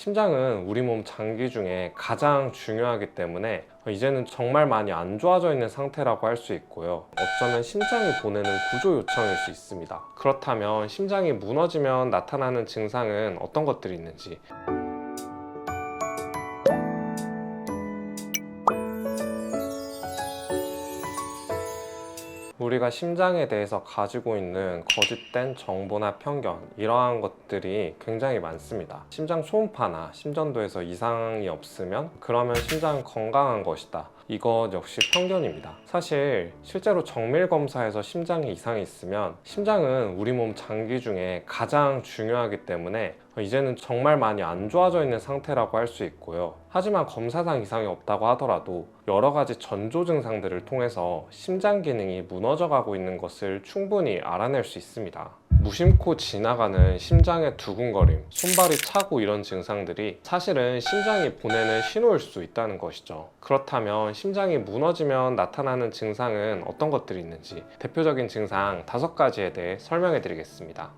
심장은 우리 몸 장기 중에 가장 중요하기 때문에 이제는 정말 많이 안 좋아져 있는 상태라고 할 수 있고요. 어쩌면 심장이 보내는 구조 요청일 수 있습니다. 그렇다면 심장이 무너지면 나타나는 증상은 어떤 것들이 있는지, 우리가 심장에 대해서 가지고 있는 거짓된 정보나 편견, 이러한 것들이 굉장히 많습니다. 심장 초음파나 심전도에서 이상이 없으면 그러면 심장은 건강한 것이다. 이것 역시 편견입니다. 사실 실제로 정밀 검사에서 심장에 이상이 있으면 심장은 우리 몸 장기 중에 가장 중요하기 때문에 이제는 정말 많이 안 좋아져 있는 상태라고 할 수 있고요. 하지만 검사상 이상이 없다고 하더라도 여러 가지 전조 증상들을 통해서 심장 기능이 무너져 가고 있는 것을 충분히 알아낼 수 있습니다. 무심코 지나가는 심장의 두근거림, 손발이 차고 이런 증상들이 사실은 심장이 보내는 신호일 수 있다는 것이죠. 그렇다면 심장이 무너지면 나타나는 증상은 어떤 것들이 있는지 대표적인 증상 5가지에 대해 설명해 드리겠습니다.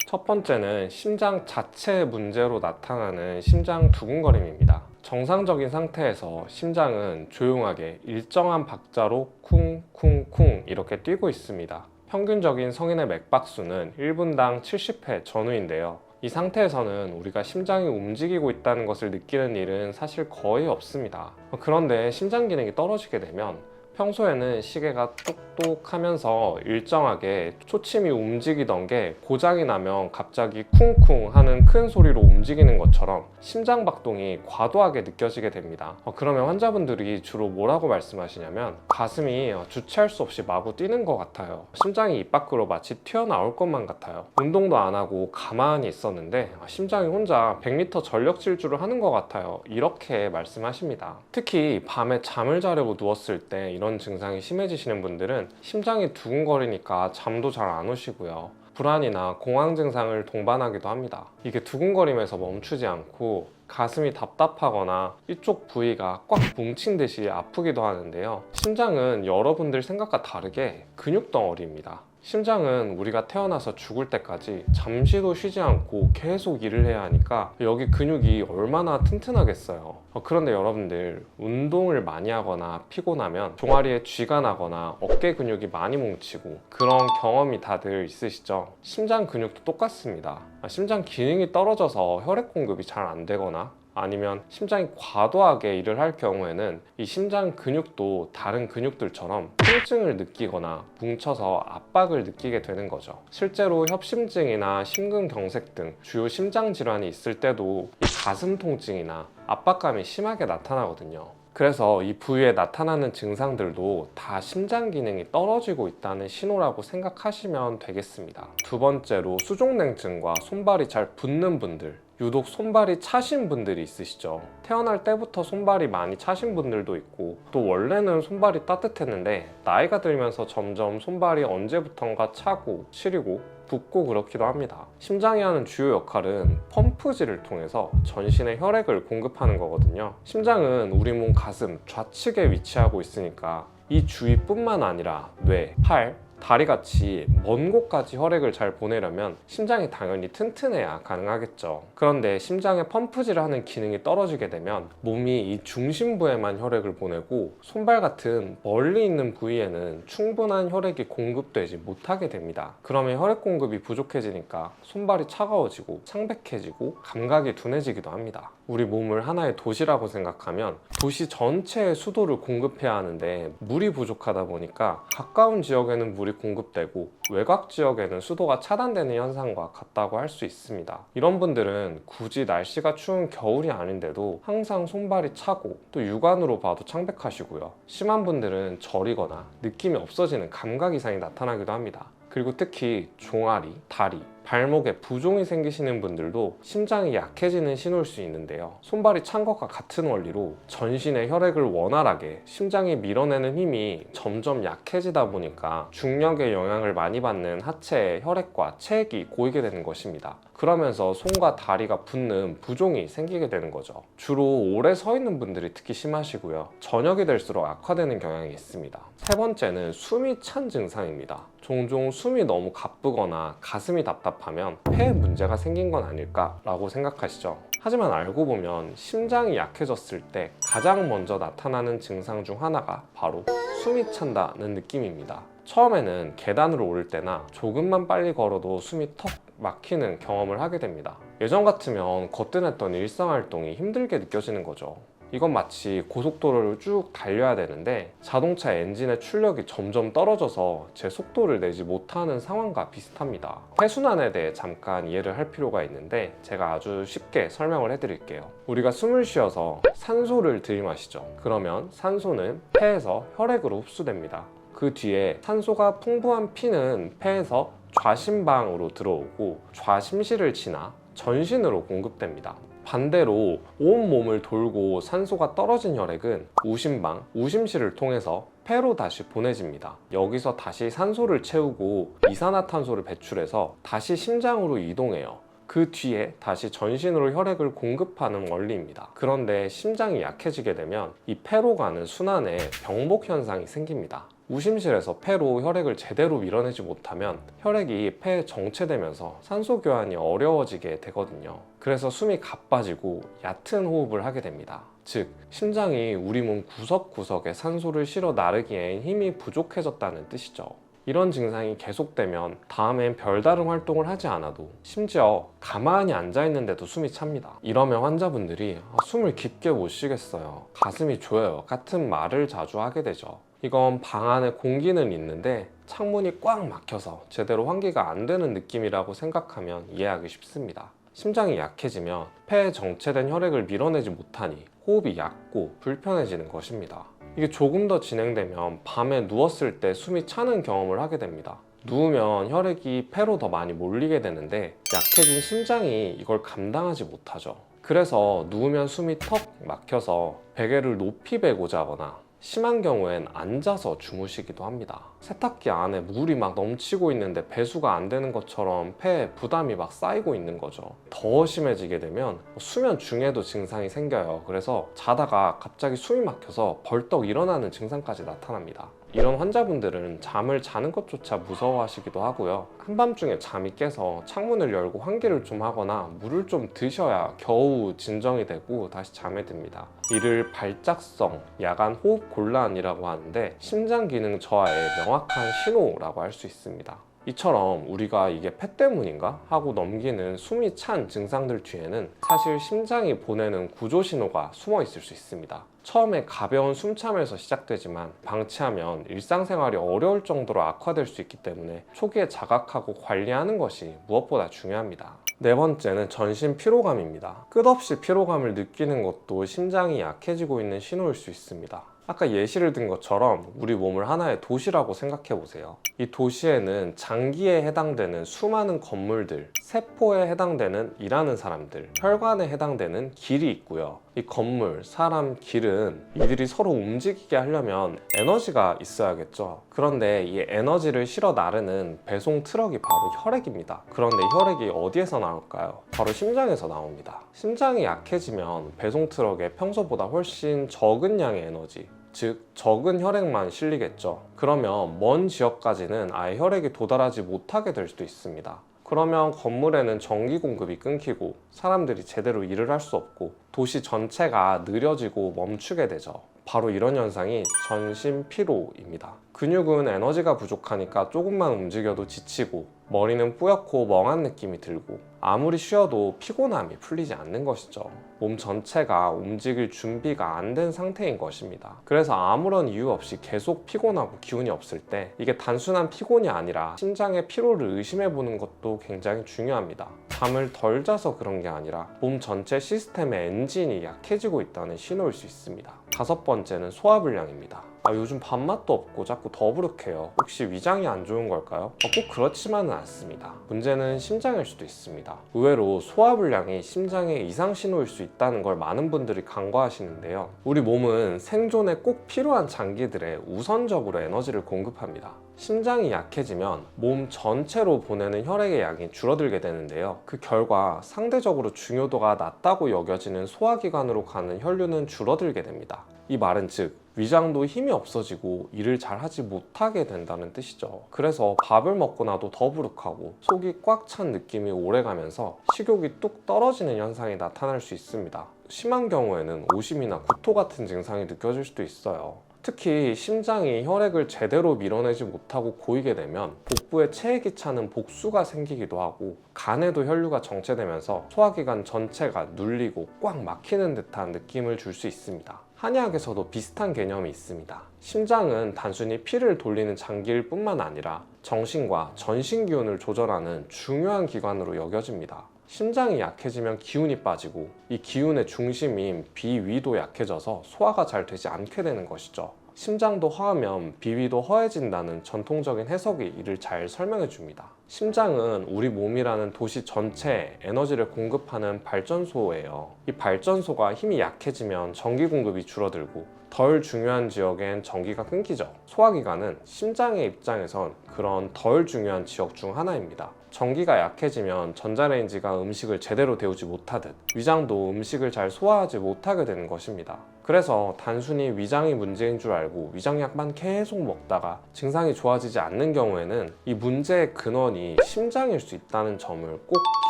첫 번째는 심장 자체의 문제로 나타나는 심장 두근거림입니다. 정상적인 상태에서 심장은 조용하게 일정한 박자로 쿵쿵쿵 이렇게 뛰고 있습니다. 평균적인 성인의 맥박수는 1분당 70회 전후인데요. 이 상태에서는 우리가 심장이 움직이고 있다는 것을 느끼는 일은 사실 거의 없습니다. 그런데 심장 기능이 떨어지게 되면 평소에는 시계가 똑똑 하면서 일정하게 초침이 움직이던 게 고장이 나면 갑자기 쿵쿵 하는 큰 소리로 움직이는 것처럼 심장 박동이 과도하게 느껴지게 됩니다. 그러면 환자분들이 주로 뭐라고 말씀하시냐면 가슴이 주체할 수 없이 마구 뛰는 것 같아요. 심장이 입 밖으로 마치 튀어나올 것만 같아요. 운동도 안 하고 가만히 있었는데 심장이 혼자 100m 전력 질주를 하는 것 같아요. 이렇게 말씀하십니다. 특히 밤에 잠을 자려고 누웠을 때 이런 증상이 심해지시는 분들은 심장이 두근거리니까 잠도 잘 안 오시고요. 불안이나 공황 증상을 동반하기도 합니다. 이게 두근거림에서 멈추지 않고 가슴이 답답하거나 이쪽 부위가 꽉 뭉친 듯이 아프기도 하는데요. 심장은 여러분들 생각과 다르게 근육 덩어리입니다. 심장은 우리가 태어나서 죽을 때까지 잠시도 쉬지 않고 계속 일을 해야 하니까 여기 근육이 얼마나 튼튼하겠어요. 그런데 여러분들 운동을 많이 하거나 피곤하면 종아리에 쥐가 나거나 어깨 근육이 많이 뭉치고 그런 경험이 다들 있으시죠? 심장 근육도 똑같습니다. 심장 기능이 떨어져서 혈액 공급이 잘 안 되거나 아니면 심장이 과도하게 일을 할 경우에는 이 심장 근육도 다른 근육들처럼 통증을 느끼거나 뭉쳐서 압박을 느끼게 되는 거죠. 실제로 협심증이나 심근경색 등 주요 심장 질환이 있을 때도 이 가슴 통증이나 압박감이 심하게 나타나거든요. 그래서 이 부위에 나타나는 증상들도 다 심장 기능이 떨어지고 있다는 신호라고 생각하시면 되겠습니다. 두 번째로 수족냉증과 손발이 잘 붓는 분들, 유독 손발이 차신 분들이 있으시죠. 태어날 때부터 손발이 많이 차신 분들도 있고 또 원래는 손발이 따뜻했는데 나이가 들면서 점점 손발이 언제부턴가 차고 시리고 붓고 그렇기도 합니다. 심장이 하는 주요 역할은 펌프질을 통해서 전신에 혈액을 공급하는 거거든요. 심장은 우리 몸 가슴 좌측에 위치하고 있으니까 이 주위뿐만 아니라 뇌, 팔, 다리같이 먼 곳까지 혈액을 잘 보내려면 심장이 당연히 튼튼해야 가능하겠죠. 그런데 심장에 펌프질을 하는 기능이 떨어지게 되면 몸이 이 중심부에만 혈액을 보내고 손발 같은 멀리 있는 부위에는 충분한 혈액이 공급되지 못하게 됩니다. 그러면 혈액 공급이 부족해지니까 손발이 차가워지고 창백해지고 감각이 둔해지기도 합니다. 우리 몸을 하나의 도시라고 생각하면 도시 전체에 수도를 공급해야 하는데 물이 부족하다 보니까 가까운 지역에는 물이 공급되고 외곽 지역에는 수도가 차단되는 현상과 같다고 할 수 있습니다. 이런 분들은 굳이 날씨가 추운 겨울이 아닌데도 항상 손발이 차고 또 육안으로 봐도 창백하시고요. 심한 분들은 저리거나 느낌이 없어지는 감각 이상이 나타나기도 합니다. 그리고 특히 종아리, 다리, 발목에 부종이 생기시는 분들도 심장이 약해지는 신호일 수 있는데요. 손발이 찬 것과 같은 원리로 전신의 혈액을 원활하게 심장이 밀어내는 힘이 점점 약해지다 보니까 중력의 영향을 많이 받는 하체의 혈액과 체액이 고이게 되는 것입니다. 그러면서 손과 다리가 붓는 부종이 생기게 되는 거죠. 주로 오래 서 있는 분들이 특히 심하시고요. 저녁이 될수록 악화되는 경향이 있습니다. 세 번째는 숨이 찬 증상입니다. 종종 숨이 너무 가쁘거나 가슴이 답답하면 폐에 문제가 생긴 건 아닐까라고 생각하시죠? 하지만 알고 보면 심장이 약해졌을 때 가장 먼저 나타나는 증상 중 하나가 바로 숨이 찬다는 느낌입니다. 처음에는 계단으로 오를 때나 조금만 빨리 걸어도 숨이 턱 막히는 경험을 하게 됩니다. 예전 같으면 거뜬했던 일상활동이 힘들게 느껴지는 거죠. 이건 마치 고속도로를 쭉 달려야 되는데 자동차 엔진의 출력이 점점 떨어져서 제 속도를 내지 못하는 상황과 비슷합니다. 폐순환에 대해 잠깐 이해를 할 필요가 있는데 제가 아주 쉽게 설명을 해드릴게요. 우리가 숨을 쉬어서 산소를 들이마시죠. 그러면 산소는 폐에서 혈액으로 흡수됩니다. 그 뒤에 산소가 풍부한 피는 폐에서 좌심방으로 들어오고 좌심실을 지나 전신으로 공급됩니다. 반대로 온몸을 돌고 산소가 떨어진 혈액은 우심방, 우심실을 통해서 폐로 다시 보내집니다. 여기서 다시 산소를 채우고 이산화탄소를 배출해서 다시 심장으로 이동해요. 그 뒤에 다시 전신으로 혈액을 공급하는 원리입니다. 그런데 심장이 약해지게 되면 이 폐로 가는 순환에 병복 현상이 생깁니다. 우심실에서 폐로 혈액을 제대로 밀어내지 못하면 혈액이 폐에 정체되면서 산소 교환이 어려워지게 되거든요. 그래서 숨이 가빠지고 얕은 호흡을 하게 됩니다. 즉, 심장이 우리 몸 구석구석에 산소를 실어 나르기엔 힘이 부족해졌다는 뜻이죠. 이런 증상이 계속되면 다음엔 별다른 활동을 하지 않아도 심지어 가만히 앉아있는데도 숨이 찹니다. 이러면 환자분들이 숨을 깊게 못 쉬겠어요, 가슴이 조여요 같은 말을 자주 하게 되죠. 이건 방 안에 공기는 있는데 창문이 꽉 막혀서 제대로 환기가 안 되는 느낌이라고 생각하면 이해하기 쉽습니다. 심장이 약해지면 폐에 정체된 혈액을 밀어내지 못하니 호흡이 얕고 불편해지는 것입니다. 이게 조금 더 진행되면 밤에 누웠을 때 숨이 차는 경험을 하게 됩니다. 누우면 혈액이 폐로 더 많이 몰리게 되는데 약해진 심장이 이걸 감당하지 못하죠. 그래서 누우면 숨이 턱 막혀서 베개를 높이 베고 자거나 심한 경우엔 앉아서 주무시기도 합니다. 세탁기 안에 물이 막 넘치고 있는데 배수가 안 되는 것처럼 폐에 부담이 막 쌓이고 있는 거죠. 더 심해지게 되면 수면 중에도 증상이 생겨요. 그래서 자다가 갑자기 숨이 막혀서 벌떡 일어나는 증상까지 나타납니다. 이런 환자분들은 잠을 자는 것조차 무서워하시기도 하고요. 한밤중에 잠이 깨서 창문을 열고 환기를 좀 하거나 물을 좀 드셔야 겨우 진정이 되고 다시 잠에 듭니다. 이를 발작성 야간 호흡 곤란이라고 하는데 심장 기능 저하의 명확한 신호라고 할 수 있습니다. 이처럼 우리가 이게 폐 때문인가 하고 넘기는 숨이 찬 증상들 뒤에는 사실 심장이 보내는 구조 신호가 숨어 있을 수 있습니다. 처음에 가벼운 숨참에서 시작되지만 방치하면 일상생활이 어려울 정도로 악화될 수 있기 때문에 초기에 자각하고 관리하는 것이 무엇보다 중요합니다. 네 번째는 전신 피로감입니다. 끝없이 피로감을 느끼는 것도 심장이 약해지고 있는 신호일 수 있습니다. 아까 예시를 든 것처럼 우리 몸을 하나의 도시라고 생각해 보세요. 이 도시에는 장기에 해당되는 수많은 건물들, 세포에 해당되는 일하는 사람들, 혈관에 해당되는 길이 있고요. 이 건물, 사람, 길은 이들이 서로 움직이게 하려면 에너지가 있어야겠죠. 그런데 이 에너지를 실어 나르는 배송 트럭이 바로 혈액입니다. 그런데 혈액이 어디에서 나올까요? 바로 심장에서 나옵니다. 심장이 약해지면 배송 트럭에 평소보다 훨씬 적은 양의 에너지, 즉 적은 혈액만 실리겠죠. 그러면 먼 지역까지는 아예 혈액이 도달하지 못하게 될 수도 있습니다. 그러면 건물에는 전기 공급이 끊기고 사람들이 제대로 일을 할 수 없고 도시 전체가 느려지고 멈추게 되죠. 바로 이런 현상이 전신 피로입니다. 근육은 에너지가 부족하니까 조금만 움직여도 지치고 머리는 뿌옇고 멍한 느낌이 들고 아무리 쉬어도 피곤함이 풀리지 않는 것이죠. 몸 전체가 움직일 준비가 안 된 상태인 것입니다. 그래서 아무런 이유 없이 계속 피곤하고 기운이 없을 때 이게 단순한 피곤이 아니라 심장의 피로를 의심해 보는 것도 굉장히 중요합니다. 잠을 덜 자서 그런 게 아니라 몸 전체 시스템의 엔진이 약해지고 있다는 신호일 수 있습니다. 다섯 번째는 소화불량입니다. 요즘 밥맛도 없고 자꾸 더부룩해요. 혹시 위장이 안 좋은 걸까요? 꼭 그렇지만은 않습니다. 문제는 심장일 수도 있습니다. 의외로 소화불량이 심장의 이상 신호일 수 있다는 걸 많은 분들이 간과하시는데요. 우리 몸은 생존에 꼭 필요한 장기들에 우선적으로 에너지를 공급합니다. 심장이 약해지면 몸 전체로 보내는 혈액의 양이 줄어들게 되는데요. 그 결과 상대적으로 중요도가 낮다고 여겨지는 소화기관으로 가는 혈류는 줄어들게 됩니다. 이 말은 즉 위장도 힘이 없어지고 일을 잘 하지 못하게 된다는 뜻이죠. 그래서 밥을 먹고 나도 더부룩하고 속이 꽉 찬 느낌이 오래가면서 식욕이 뚝 떨어지는 현상이 나타날 수 있습니다. 심한 경우에는 오심이나 구토 같은 증상이 느껴질 수도 있어요. 특히 심장이 혈액을 제대로 밀어내지 못하고 고이게 되면 복부에 체액이 차는 복수가 생기기도 하고 간에도 혈류가 정체되면서 소화기관 전체가 눌리고 꽉 막히는 듯한 느낌을 줄 수 있습니다. 한의학에서도 비슷한 개념이 있습니다. 심장은 단순히 피를 돌리는 장기일 뿐만 아니라 정신과 전신 기운을 조절하는 중요한 기관으로 여겨집니다. 심장이 약해지면 기운이 빠지고 이 기운의 중심인 비위도 약해져서 소화가 잘 되지 않게 되는 것이죠. 심장도 허하면 비위도 허해진다는 전통적인 해석이 이를 잘 설명해 줍니다. 심장은 우리 몸이라는 도시 전체에 에너지를 공급하는 발전소예요. 이 발전소가 힘이 약해지면 전기 공급이 줄어들고 덜 중요한 지역엔 전기가 끊기죠. 소화기관은 심장의 입장에선 그런 덜 중요한 지역 중 하나입니다. 전기가 약해지면 전자레인지가 음식을 제대로 데우지 못하듯 위장도 음식을 잘 소화하지 못하게 되는 것입니다. 그래서 단순히 위장이 문제인 줄 알고 위장약만 계속 먹다가 증상이 좋아지지 않는 경우에는 이 문제의 근원이 심장일 수 있다는 점을 꼭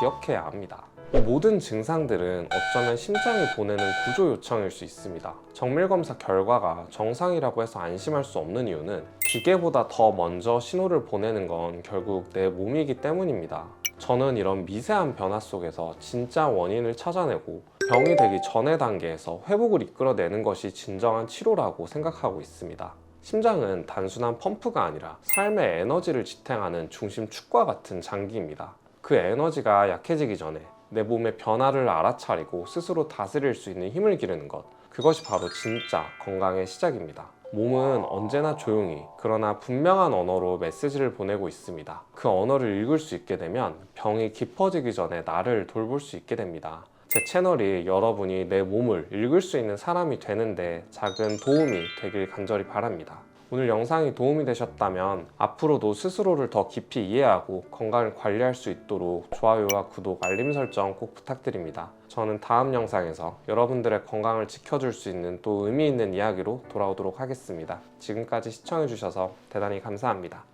기억해야 합니다. 이 모든 증상들은 어쩌면 심장이 보내는 구조 요청일 수 있습니다. 정밀검사 결과가 정상이라고 해서 안심할 수 없는 이유는 기계보다 더 먼저 신호를 보내는 건 결국 내 몸이기 때문입니다. 저는 이런 미세한 변화 속에서 진짜 원인을 찾아내고 병이 되기 전의 단계에서 회복을 이끌어내는 것이 진정한 치료라고 생각하고 있습니다. 심장은 단순한 펌프가 아니라 삶의 에너지를 지탱하는 중심 축과 같은 장기입니다. 그 에너지가 약해지기 전에 내 몸의 변화를 알아차리고 스스로 다스릴 수 있는 힘을 기르는 것, 그것이 바로 진짜 건강의 시작입니다. 몸은 언제나 조용히 그러나 분명한 언어로 메시지를 보내고 있습니다. 그 언어를 읽을 수 있게 되면 병이 깊어지기 전에 나를 돌볼 수 있게 됩니다. 제 채널이 여러분이 내 몸을 읽을 수 있는 사람이 되는데 작은 도움이 되길 간절히 바랍니다. 오늘 영상이 도움이 되셨다면 앞으로도 스스로를 더 깊이 이해하고 건강을 관리할 수 있도록 좋아요와 구독, 알림 설정 꼭 부탁드립니다. 저는 다음 영상에서 여러분들의 건강을 지켜줄 수 있는 또 의미 있는 이야기로 돌아오도록 하겠습니다. 지금까지 시청해주셔서 대단히 감사합니다.